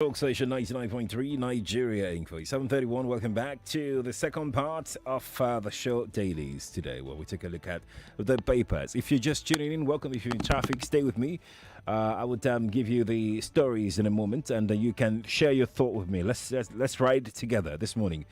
Talk Station 99.3 Nigeria Info 7:31. Welcome back to the second part of the show Dailies today, where we take a look at the papers. If you're just tuning in, welcome. If you're in traffic, stay with me. I would give you the stories in a moment, and you can share your thought with me. Let's ride together this morning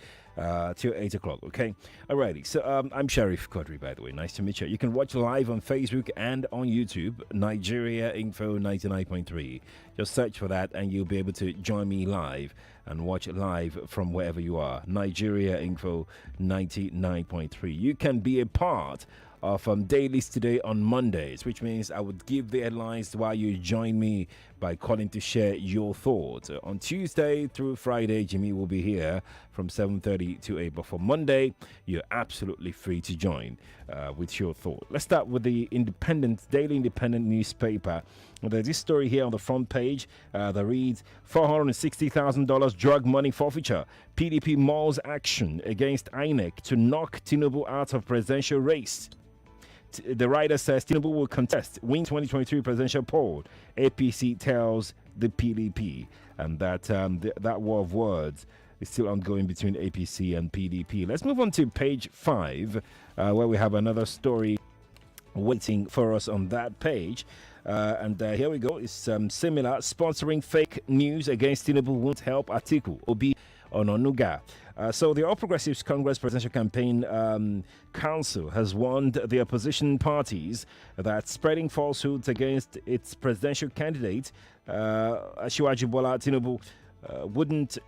till 8 o'clock, okay? Alrighty, so I'm Sheriff Quadry, by the way. Nice to meet you. You can watch live on Facebook and on YouTube, Nigeria Info 99.3. Just search for that, and you'll be able to join me live and watch live from wherever you are. Nigeria Info 99.3. You can be a part of Dailies today on Mondays, which means I would give the headlines while you join me by calling to share your thoughts. On Tuesday through Friday, Jimmy will be here from 7:30 to 8. But for Monday, you're absolutely free to join with your thought. Let's start with the Daily Independent newspaper. There's this story here on the front page that reads, $460,000 drug money forfeiture. PDP mauls action against INEC to knock Tinubu out of presidential race. The writer says Tinubu will contest, win 2023 presidential poll. APC tells the PDP, and that war of words is still ongoing between APC and PDP. Let's move on to page 5, where we have another story waiting for us on that page. And here we go. It's similar. Sponsoring fake news against Tinubu won't help Atiku. Obi Ononuga. So the All Progressives Congress Presidential Campaign Council has warned the opposition parties that spreading falsehoods against its presidential candidate, Asiwaju Bola Tinubu, wouldn't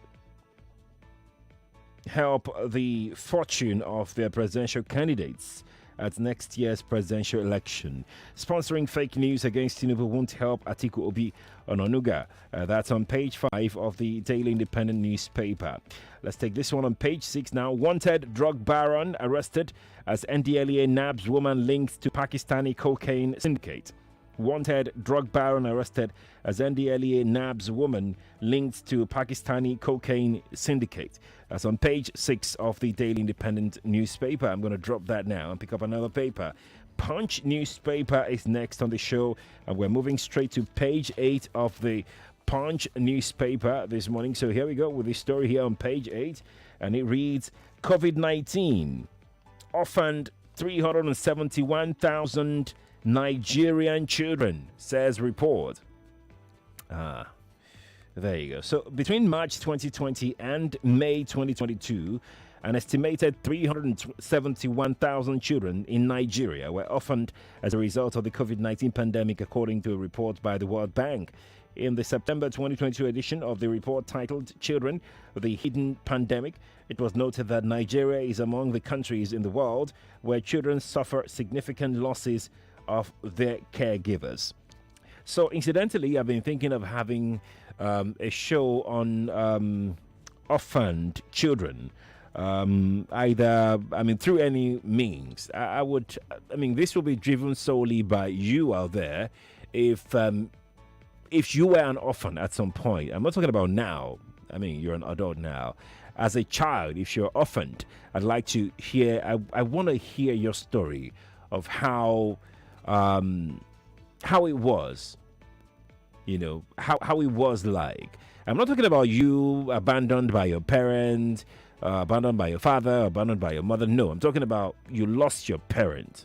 help the fortune of their presidential candidates at next year's presidential election. Sponsoring fake news against Tinubu won't help Atiku Obi Ononuga. That's on page 5 of the Daily Independent newspaper. Let's take this one on page 6 now. Wanted drug baron arrested as NDLEA nabs woman linked to Pakistani cocaine syndicate. Wanted drug baron arrested as NDLEA nabs woman linked to Pakistani cocaine syndicate. That's on page 6 of the Daily Independent newspaper. I'm going to drop that now and pick up another paper. Punch newspaper is next on the show, and we're moving straight to page 8 of the Punch newspaper this morning. So here we go with the story here on page 8, and it reads, COVID-19 orphaned 371,000 Nigerian children, says report. There you go. So between March 2020 and May 2022, an estimated 371,000 children in Nigeria were orphaned as a result of the COVID-19 pandemic, according to a report by the World Bank. In the September 2022 edition of the report titled Children, the Hidden Pandemic, it was noted that Nigeria is among the countries in the world where children suffer significant losses of their caregivers. So incidentally, I've been thinking of having a show on orphaned children, through any means. This will be driven solely by you out there. If you were an orphan at some point, I'm not talking about now, you're an adult now. As a child, if you're orphaned, I'd like to hear, I want to hear your story of how it was, how it was like. I'm not talking about you abandoned by your parent, abandoned by your father, abandoned by your mother. No, I'm talking about you lost your parent.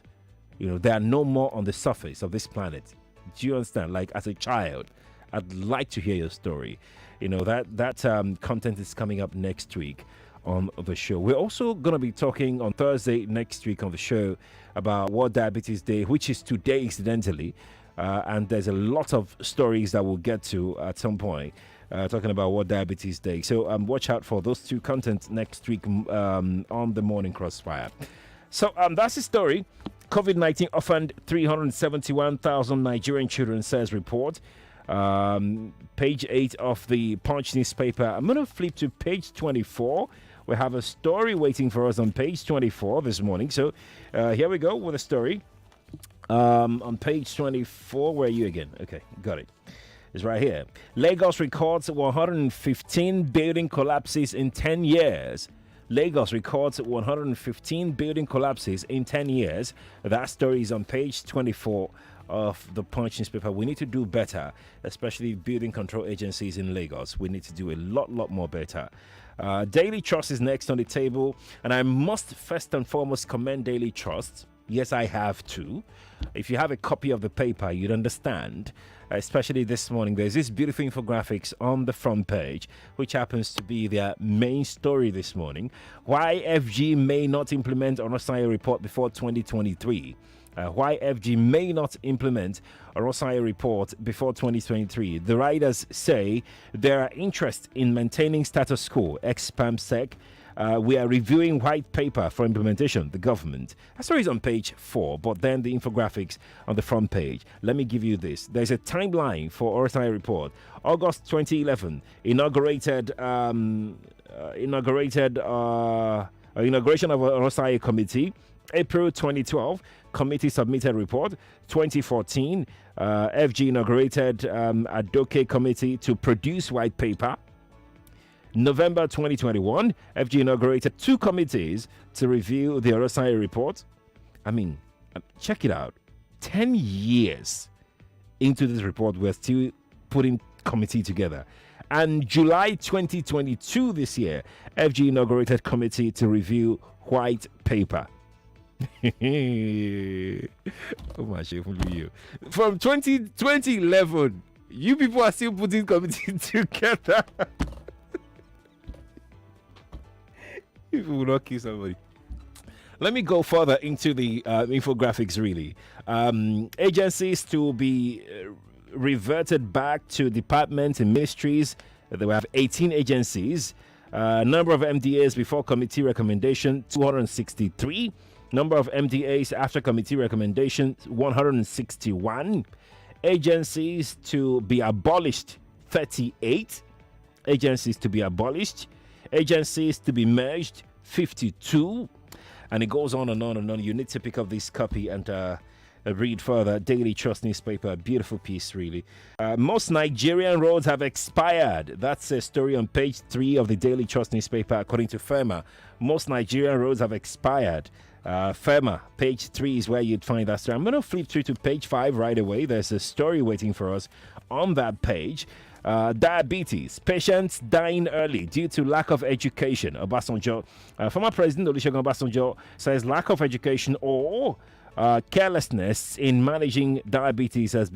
They are no more on the surface of this planet. Do you understand? Like, as a child, I'd like to hear your story. That content is coming up next week on the show. We're also going to be talking on Thursday next week on the show about World Diabetes Day, which is today, incidentally. And there's a lot of stories that we'll get to at some point, talking about World Diabetes Day. So watch out for those two contents next week on the Morning Crossfire. So that's the story. COVID-19 orphaned 371,000 Nigerian children, says report. Page 8 of the Punch newspaper. I'm going to flip to page 24. We have a story waiting for us on page 24 this morning. So here we go with a story. On page 24, where are you again? Okay, got it. It's right here. Lagos records 115 building collapses in 10 years. Lagos records 115 building collapses in 10 years. That story is on page 24 of the Punch newspaper. We need to do better, especially building control agencies in Lagos. We need to do a lot more better. Daily Trust is next on the table, and I must first and foremost commend Daily Trust. Yes, I have to. If you have a copy of the paper, you'd understand. Especially this morning, there's this beautiful infographics on the front page, which happens to be their main story this morning. Why FG may not implement Orosaya report before 2023. Why FG may not implement Orosaya report before 2023. The writers say there are interest in maintaining status quo, ex-PAMSEC. We are reviewing white paper for implementation, the government. That story is on page 4, but then the infographics on the front page. Let me give you this. There's a timeline for Orosai report. August 2011, inauguration of Orosai committee. April 2012, committee submitted report. 2014, FG inaugurated Adoke committee to produce white paper. November 2021, FG inaugurated 2 committees to review the Orosai report. I mean, check it out. 10 years into this report, we're still putting committee together. And July 2022 this year, FG inaugurated committee to review white paper. Oh my shit, you. From 2011, you people are still putting committee together. If we will not kill somebody. Let me go further into the infographics, really. Agencies to be reverted back to departments and ministries. They will have 18 agencies. Number of MDAs before committee recommendation, 263. Number of MDAs after committee recommendation, 161. Agencies to be abolished, 38. Agencies to be abolished. Agencies to be merged, 52. And it goes on and on and on. You need to pick up this copy and read further. Daily Trust newspaper, beautiful piece, really. Most Nigerian roads have expired. That's a story on page 3 of the Daily Trust newspaper, according to FEMA. Most Nigerian roads have expired. FEMA, page 3 is where you'd find that story. I'm going to flip through to page 5 right away. There's a story waiting for us on that page. Diabetes, patients dying early due to lack of education. Obasanjo, former President Olusegun Obasanjo says lack of education or carelessness in managing diabetes has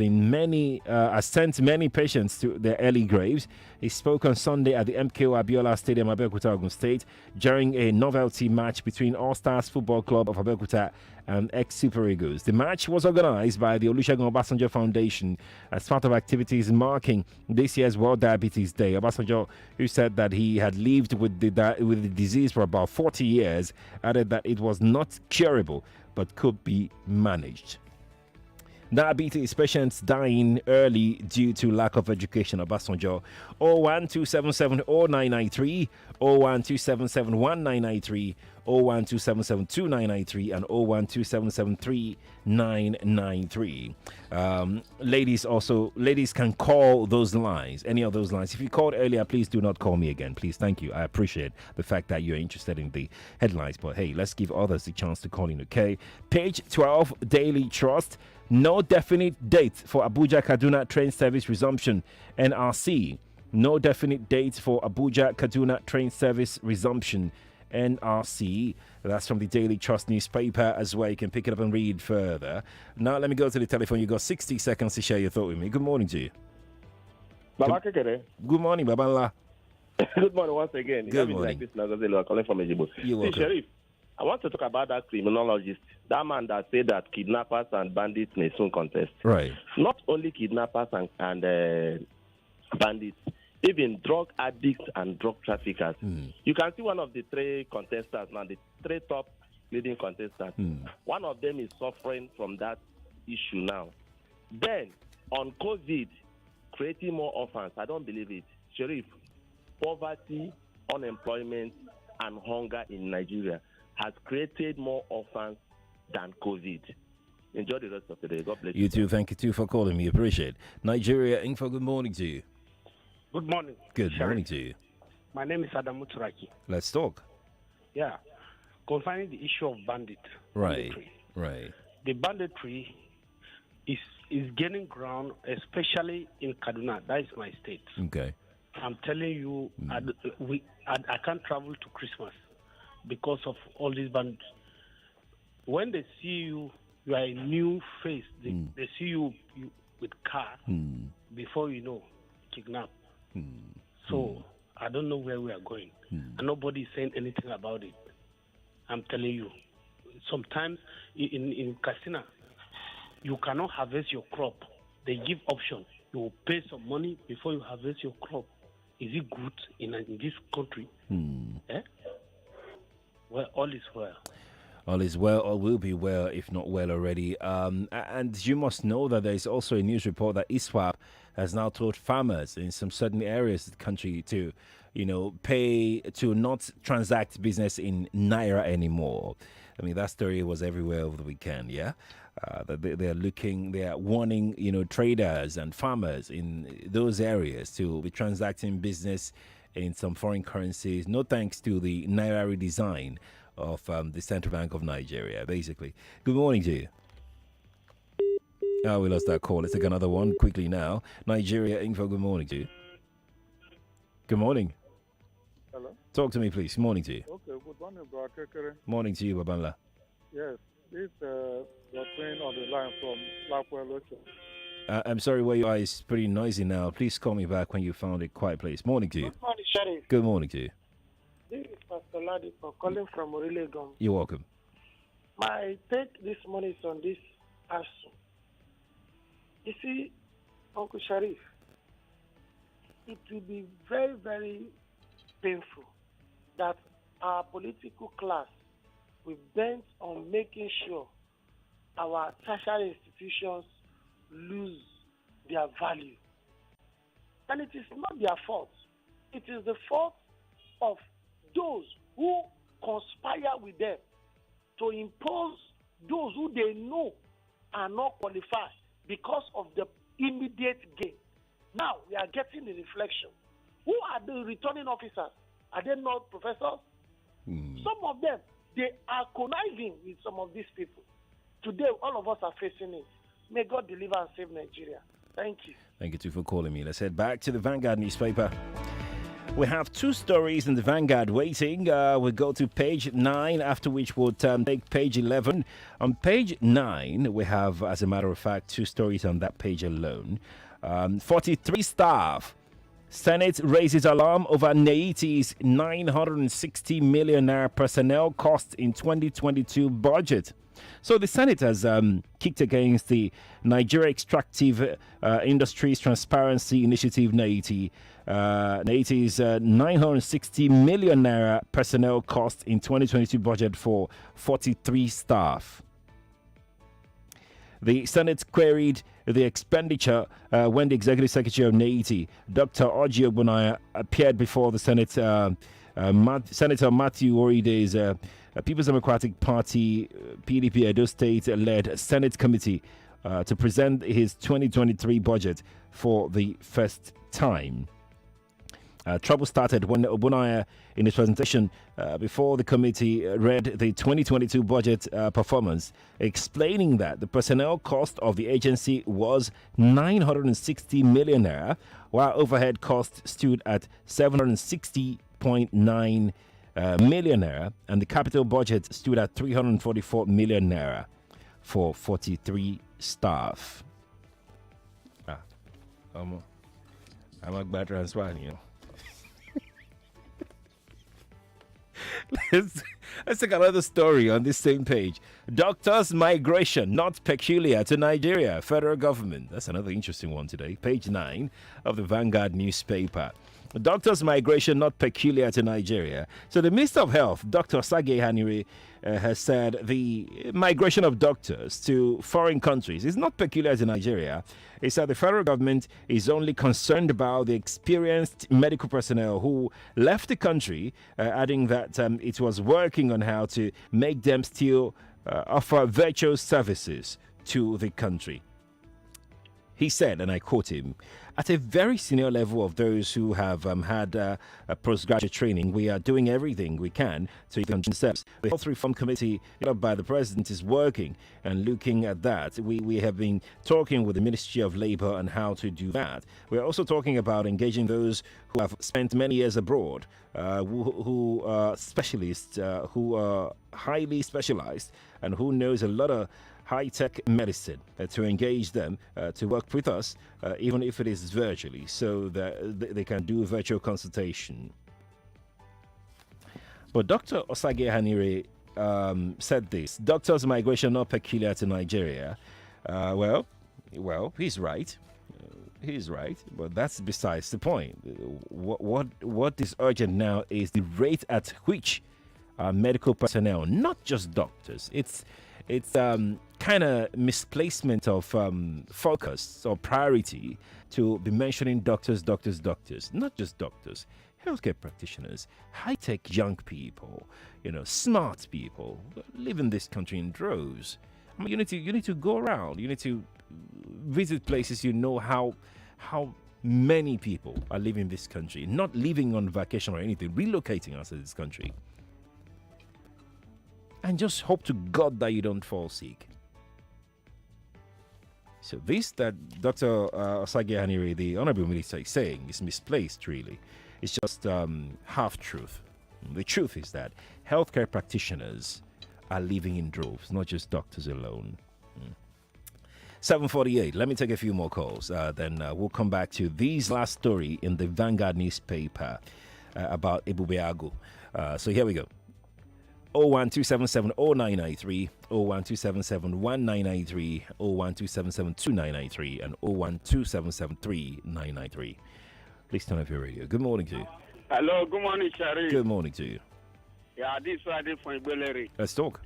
sent many patients to their early graves. He spoke on Sunday at the MKO Abiola Stadium, Abeokuta, Ogun State, during a novelty match between All Stars Football Club of Abeokuta and ex-Super Eagles. The match was organized by the Olusegun Obasanjo Foundation as part of activities marking this year's World Diabetes Day. Obasanjo, who said that he had lived with the disease for about 40 years, added that it was not curable but could be managed. Diabetes patients dying early due to lack of education. Obasanjo. 012770993, 012771993, 012772993, and 012773993. Ladies can call those lines, any of those lines. If you called earlier, please do not call me again, please. Thank you. I appreciate the fact that you're interested in the headlines, but hey, let's give others the chance to call in, okay? Page 12, Daily Trust. No definite date for Abuja Kaduna train service resumption. NRC. No definite date for Abuja Kaduna train service resumption. NRC. That's from the Daily Trust newspaper as well. You can pick it up and read further. Now let me go to the telephone. You got 60 seconds to share your thought with me. Good morning to you. Baba Good morning, Babala. Good morning once again. Good morning. Like this, calling from Ejibo. You're welcome. Sheriff, I want to talk about that criminologist, that man that said that kidnappers and bandits may soon contest. Right. Not only kidnappers and bandits, even drug addicts and drug traffickers. You can see one of the 3 contestants now, the 3 top leading contestants. One of them is suffering from that issue now. Then, on COVID, creating more orphans, I don't believe it. Sheriff, poverty, unemployment, and hunger in Nigeria has created more orphans than COVID. Enjoy the rest of the day. God bless you. You too. Thank you too for calling me. Appreciate it. Nigeria Info, good morning to you. Good morning. Good morning to you. My name is Adamu Turaki. Let's talk. Yeah. Concerning the issue of banditry. Right. The banditry is is gaining ground, especially in Kaduna. That is my state. Okay. I'm telling you, I can't travel to Christmas because of all these bandits. When they see you, you are a new face. They see you with car before you know, kidnap. So I don't know where we are going. And nobody is saying anything about it. I'm telling you. Sometimes in Katsina, you cannot harvest your crop. They give option. You will pay some money before you harvest your crop. Is it good in this country? Eh? Well, all is well. All is well, or will be well, if not well already. And you must know that there is also a news report that ISWAP has now told farmers in some certain areas of the country to, pay to not transact business in Naira anymore. I mean, that story was everywhere over the weekend, yeah? They are warning, traders and farmers in those areas to be transacting business in some foreign currencies, no thanks to the Naira redesign of the Central Bank of Nigeria, basically. Good morning to you. Oh, we lost that call. Let's take another one quickly now. Nigeria Info, good morning to you. Good morning. Hello? Talk to me, please. Good morning to you. Okay, good morning, bro. Kekere. Morning to you, Babanla. Yes, this you're playing on the line from Blackwell Ocho. I'm sorry, where you are is pretty noisy now. Please call me back when you found a quiet place. Morning to you. Good morning, Sheriff. Good morning to you. This is Pastor Ladipo calling from Orilegon. You're welcome. My take this morning is on this ASU. You see, Uncle Sharif, it will be very, very painful that our political class will bent on making sure our tertiary institutions lose their value. And it is not their fault. It is the fault of those who conspire with them to impose those who they know are not qualified because of the immediate gain. Now we are getting the reflection. Who are the returning officers? Are they not professors? Some of them, they are conniving with some of these people. Today, all of us are facing it. May God deliver and save Nigeria. Thank you. Thank you too for calling me. Let's head back to the Vanguard newspaper. We have two stories in the Vanguard waiting. We'll go to page 9, after which we'll take page 11. On page 9, we have, as a matter of fact, two stories on that page alone. 43 staff. Senate raises alarm over Neiti's 960 million naira personnel cost in 2022 budget. So the Senate has kicked against the Nigeria Extractive Industries Transparency Initiative, NAITI. NAITI's 960 million naira personnel cost in 2022 budget for 43 staff. The Senate queried the expenditure when the Executive Secretary of NAITI, Dr. Oji Ogbonaya, appeared before the Senate. Senator Matthew Oride's People's Democratic Party, PDP Edo State-led Senate committee to present his 2023 budget for the first time. Trouble started when Ogbonaya, in his presentation before the committee, read the 2022 budget performance, explaining that the personnel cost of the agency was 960 million naira, while overhead costs stood at 760.9 million naira, and the capital budget stood at 344 million naira for 43 staff. I'm a bad transfer, you know. Let's take another story on this same page. Doctors' migration not peculiar to Nigeria. Federal government. That's another interesting one today. Page 9 of the Vanguard newspaper. Doctors' migration not peculiar to Nigeria. So the Minister of Health, Dr. Sage Hanire, has said the migration of doctors to foreign countries is not peculiar to Nigeria. He said the federal government is only concerned about the experienced medical personnel who left the country, adding that it was working on how to make them still offer virtual services to the country. He said, and I quote him, at a very senior level of those who have had a postgraduate training, we are doing everything we can to continue steps. The Health Reform Committee, led by the President, is working and looking at that. We have been talking with the Ministry of Labor on how to do that. We're also talking about engaging those who have spent many years abroad, who are specialists, who are highly specialized, and who knows a lot of high-tech medicine, to engage them to work with us, even if it is virtually, so that they can do virtual consultation. But Dr. Osage Hanire said this: doctors' migration not peculiar to Nigeria. Well, he's right. He's right, but that's besides the point. What is urgent now is the rate at which medical personnel, not just doctors, it's kind of misplacement of focus or priority to be mentioning doctors, not just doctors, healthcare practitioners, high-tech young people, smart people live in this country in droves. I mean, you need to go around, you need to visit places, how many people are living in this country, not living on vacation or anything, relocating us to this country. And just hope to God that you don't fall sick. So this that Dr. Osage Hanire, the Honorable Minister, is saying is misplaced, really. It's just half-truth. The truth is that healthcare practitioners are living in droves, not just doctors alone. 7:48. Let me take a few more calls. Then we'll come back to this last story in the Vanguard newspaper about Ebubeago. So here we go. 01277 0993, 01277 1993, 01277 2993, and 01277 3993. Please turn off your radio. Good morning to you. Hello, good morning, Sherry. Good morning to you. Yeah, this is Friday from Ibeleri. Let's talk.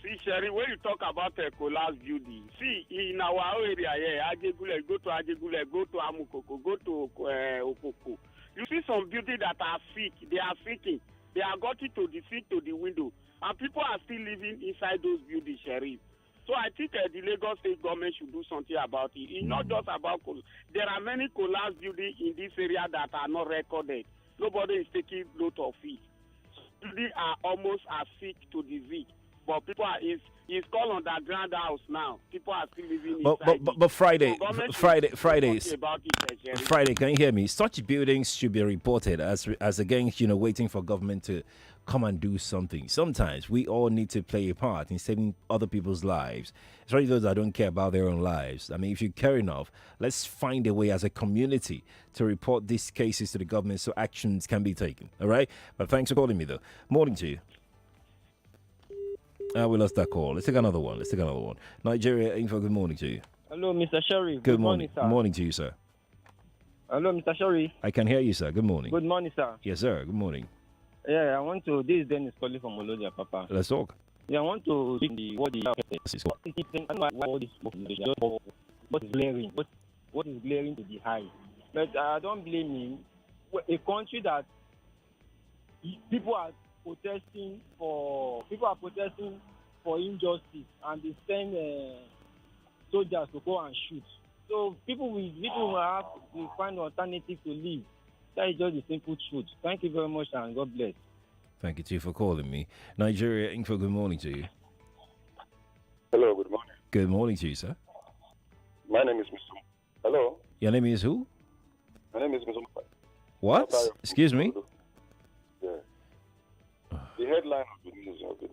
See, Sherry, when you talk about a collapsed building, see, in our area here, Ajegule, go to Ajegule, go to Amukoko, go to Okoko. You see some buildings that are sick. They are sinking. They are gotten to the seat to the window, and people are still living inside those buildings, Sheriff. So I think the Lagos state government should do something about it. It's not just about there are many collapsed buildings in this area that are not recorded. Nobody is taking note of it. So buildings are almost as sick to disease, but people are it's called underground house now. People are still living inside. But Friday, so Friday, can you hear me? Such buildings should be reported as against waiting for government to come and do something. Sometimes we all need to play a part in saving other people's lives, especially those that don't care about their own lives. I mean, if you care enough, let's find a way as a community to report these cases to the government so actions can be taken. All right? But thanks for calling me, though. Morning to you. We lost that call. Let's take another one. Nigeria Info, good morning to you. Hello, Mr. Sherry. Good morning, sir. Good morning to you, sir. Hello, Mr. Sherry. I can hear you, sir. Good morning. Good morning, sir. Yes, sir. Good morning. Yeah, I want to. This is Dennis calling from Molodia, Papa. Let's talk. Yeah, I want to see what is glaring. What is glaring to the eye? But I don't blame him. A country that people are protesting for injustice, and they send soldiers to go and shoot. So people will have to find an alternative to live. That is just the simple truth. Thank you very much, and God bless. Thank you too for calling me. Nigeria Info, good morning to you. Hello, good morning. Good morning to you, sir. My name is Mr. Hello. Your name is who? My name is Mr. What? Excuse me? Yeah. The headline of the news of the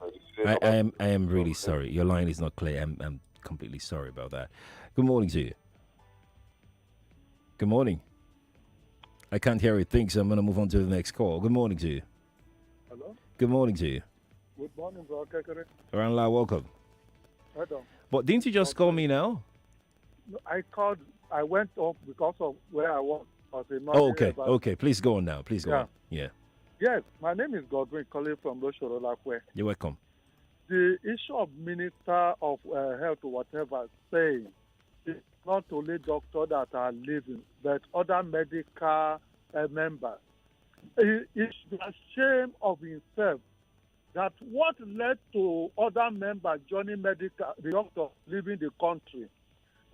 I am really sorry. Your line is not clear. I'm completely sorry about that. Good morning to you. Good morning. I can't hear a thing, so I'm going to move on to the next call. Good morning to you. Hello? Good morning to you. Good morning, bro. Aranla, welcome. Pardon. But didn't you just call me now? No, I went off because of where I was. Oh, okay. Please go on now. Please go on. Yeah. Yes, my name is Godwin, calling from Loshorolakwe. You're welcome. The issue of Minister of Health or whatever saying it's not only doctors that are living, but other medical members. It's a shame of himself that what led to other members joining the doctors leaving the country.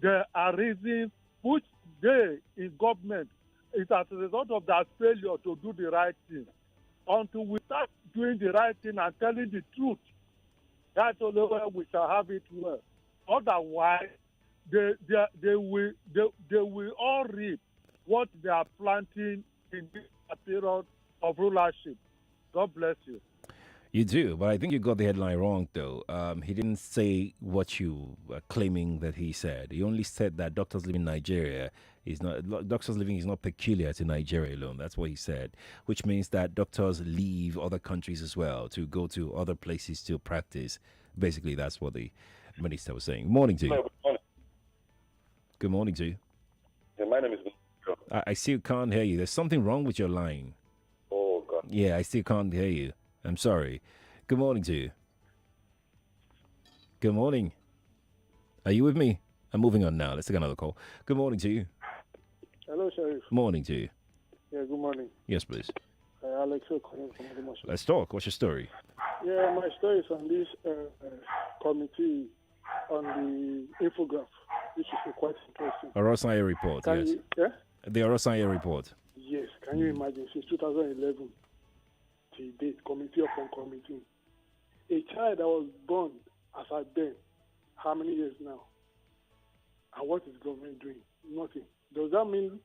There are reasons which they in government is as a result of their failure to do the right thing. Until we start doing the right thing and telling the truth, that's the only way we shall have it well. Otherwise, they will all reap what they are planting in this period of rulership. God bless you. You do, but I think you got the headline wrong, though. He didn't say what you are claiming that he said. He only said that doctors living in Nigeria doctors living is not peculiar to Nigeria alone. That's what he said, which means that doctors leave other countries as well to go to other places to practice. Basically, that's what the minister was saying. Morning to you. Good morning. Good morning to you. Yeah, my name is. I still can't hear you. There's something wrong with your line. Oh God. Yeah, I still can't hear you. I'm sorry. Good morning to you. Good morning. Are you with me? I'm moving on now. Let's take another call. Good morning to you. Hello, Sheriff. Morning to you. Yeah, good morning. Yes, please. Alex calling from Odomosho. Let's talk. What's your story? Yeah, my story is on this committee on the infograph, which is quite interesting. Orosaya report, yes. The Orosaya report. Yes. Can you imagine, since 2011 till date, committee upon committee, a child that was born as at then, how many years now? And what is government doing? Nothing. Does that mean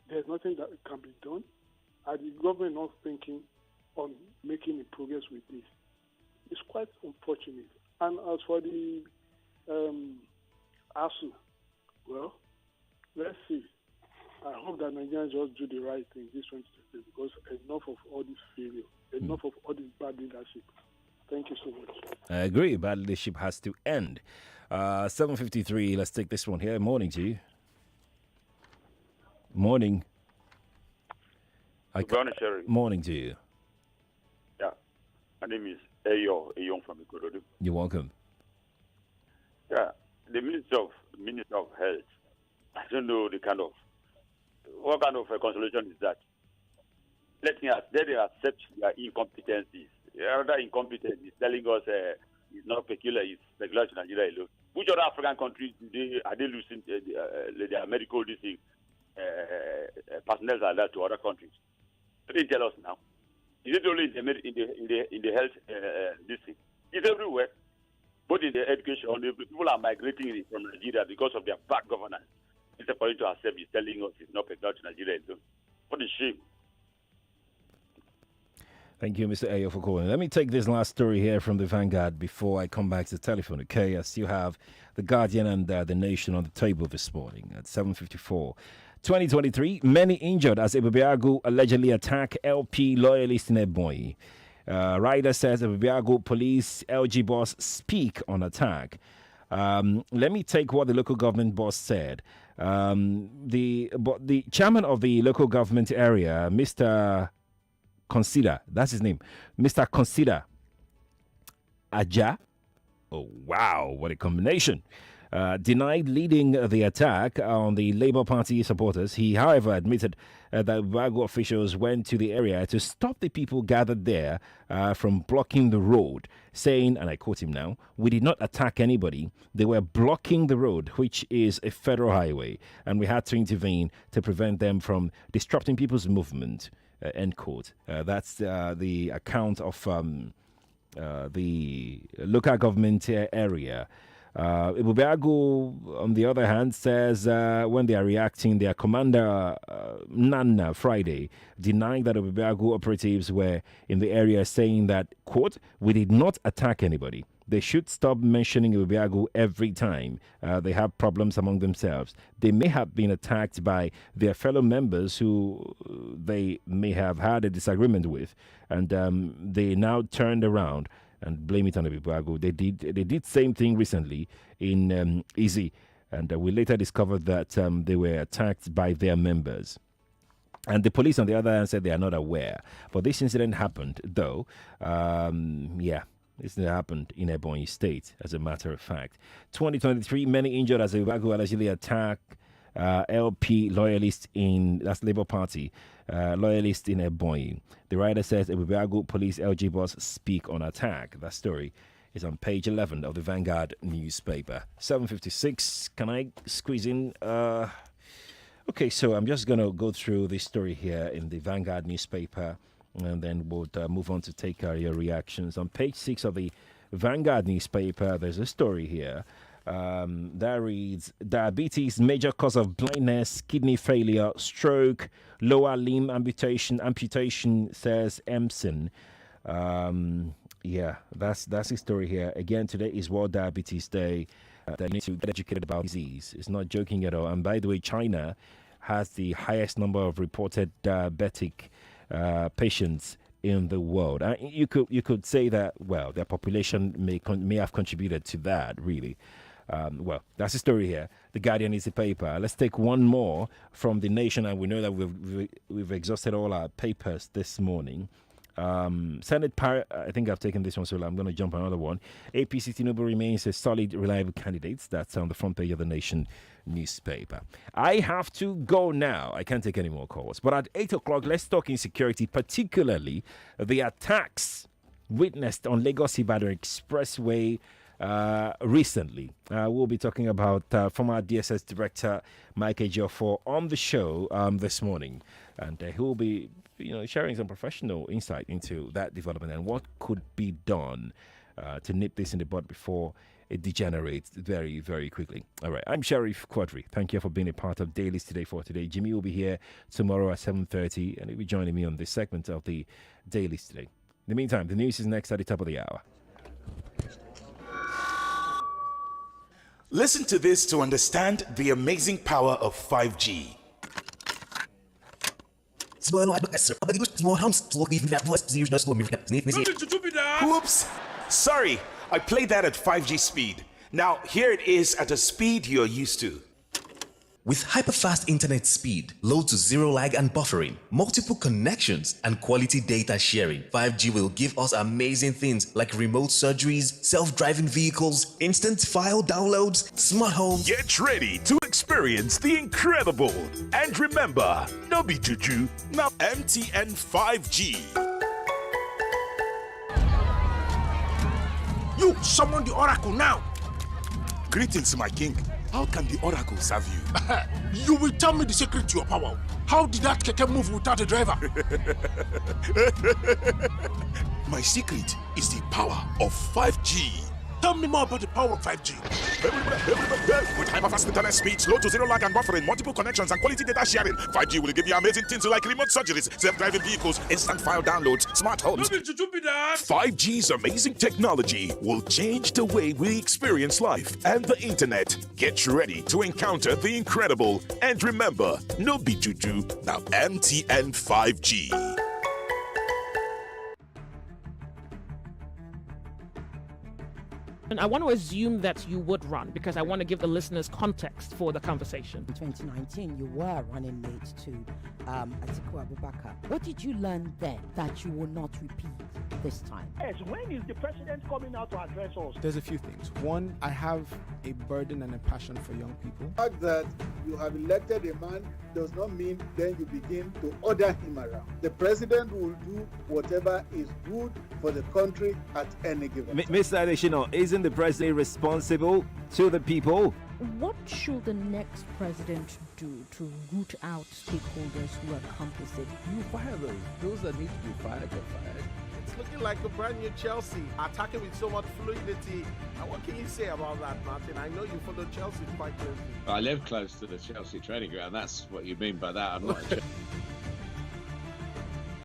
there's nothing that can be done? Are the government not thinking on making a progress with this? It's quite unfortunate. And as for the ASU, well, let's see. I hope that Nigerians just do the right thing this 2020 because enough of all this failure, enough of all this bad leadership. Thank you so much. I agree. Bad leadership has to end. 7:53. Let's take this one here. Morning to you. Morning. Good morning, Sherry. Morning to you. Yeah. My name is Eyong from Ikorodu. You're welcome. Yeah. The Minister of Health, I don't know what kind of a consolation is that? Let me accept their incompetencies. The other incompetence is telling us it's not peculiar, it's peculiar to Nigeria alone. Which other African countries are they losing their medical personnel like that to other countries? They tell us now. Is it only in the health district? It's everywhere. Both in the education, people are migrating from Nigeria because of their bad governance. It's according to ourselves, he's telling us it's not peculiar to Nigeria alone. What a shame. Thank you, Mr. Ayo, for calling. Let me take this last story here from the Vanguard before I come back to the telephone, okay? I still have The Guardian and The Nation on the table this morning at 7:54. 2023, many injured as Ebebiagu allegedly attack LP loyalist in Ebonyi. Rider says Ebebiagu police LG boss speak on attack. Let me take what the local government boss said. The chairman of the local government area, Mr. Consider, that's his name, Mr. Consider Aja. Oh, wow, what a combination. Denied leading the attack on the Labour Party supporters. He, however, admitted that Bago officials went to the area to stop the people gathered there from blocking the road, saying, and I quote him now, "We did not attack anybody. They were blocking the road, which is a federal highway, and we had to intervene to prevent them from disrupting people's movement." End quote. That's the account of the local government area. Ibubiago, on the other hand, says when they are reacting, their commander, Nana Friday, denying that Ibubiago operatives were in the area, saying that, quote, "We did not attack anybody. They should stop mentioning Ibubiago every time they have problems among themselves. They may have been attacked by their fellow members who they may have had a disagreement with, and they now turned around and blame it on Ibubiago. They did same thing recently in Easy, and we later discovered that they were attacked by their members." And the police, on the other hand, said they are not aware. But this incident happened, though. This happened in Ebonyi State, as a matter of fact. 2023, many injured as Ibubiago allegedly attacked LP loyalists that's Labour Party, loyalists in Ebonyi. The writer says Ibubiago police LG boss speak on attack. That story is on page 11 of the Vanguard newspaper. 7:56. Can I squeeze in Okay, so I'm just going to go through this story here in the Vanguard newspaper, and then we'll move on to take your reactions. On page 6 of the Vanguard newspaper, there's a story here that reads, diabetes, major cause of blindness, kidney failure, stroke, lower limb amputation, says Emson. Yeah, that's the story here. Again, today is World Diabetes Day. They need to get educated about disease. It's not joking at all. And by the way, China has the highest number of reported diabetic patients in the world. You could say that, well, their population may have contributed to that, really. Well, that's the story here. The Guardian is the paper. Let's take one more from The Nation, and we know that we've exhausted all our papers this morning. Senate I think I've taken this one, so I'm going to jump on another one. APC Tinubu remains a solid, reliable candidate. That's on the front page of The Nation newspaper. I have to go now. I can't take any more calls. But at 8 o'clock, let's talk insecurity, particularly the attacks witnessed on Lagos-Ibadan Expressway recently. We'll be talking about former DSS Director Mike Ejiofor on the show this morning, and he will be sharing some professional insight into that development and what could be done to nip this in the bud before it degenerates very, very quickly. All right, I'm Sheriff Quadry. Thank you for being a part of Dailies today for today. Jimmy will be here tomorrow at 7:30, and he'll be joining me on this segment of the Dailies today. In the meantime, the news is next at the top of the hour. Listen to this to understand the amazing power of 5G. Oops! Sorry, I played that at 5G speed. Now, here it is at a speed you're used to. With hyper-fast internet speed, low to zero lag and buffering, multiple connections, and quality data sharing, 5G will give us amazing things like remote surgeries, self-driving vehicles, instant file downloads, smart homes. Get ready to experience the incredible. And remember, no be juju, now MTN 5G. You summon the oracle now. Greetings, my king. How can the oracle serve you? You will tell me the secret to your power. How did that keke move without a driver? My secret is the power of 5G. Tell me more about the power of 5G. With hyper-fast internet speeds, low to zero lag and buffering, multiple connections, and quality data sharing, 5G will give you amazing things like remote surgeries, self-driving vehicles, instant file downloads, smart homes. 5G's amazing technology will change the way we experience life and the internet. Get ready to encounter the incredible. And remember, no be juju, now MTN 5G. And I want to assume that you would run because I want to give the listeners context for the conversation. In 2019, you were running mate to Atiku Abubakar. What did you learn then that you will not repeat this time? Yes, when is the president coming out to address us? There's a few things. One, I have a burden and a passion for young people. The fact that you have elected a man does not mean then you begin to order him around. The president will do whatever is good for the country at any given time. Mr. Adeshino, isn't the president responsible to the people? What should the next president do to root out stakeholders who are complicit? You fire those. Those that need to be fired are fired. It's looking like a brand new Chelsea, attacking with so much fluidity. And what can you say about that, Martin? I know you follow Chelsea quite closely. I live close to the Chelsea training ground. That's what you mean by that. I'm not a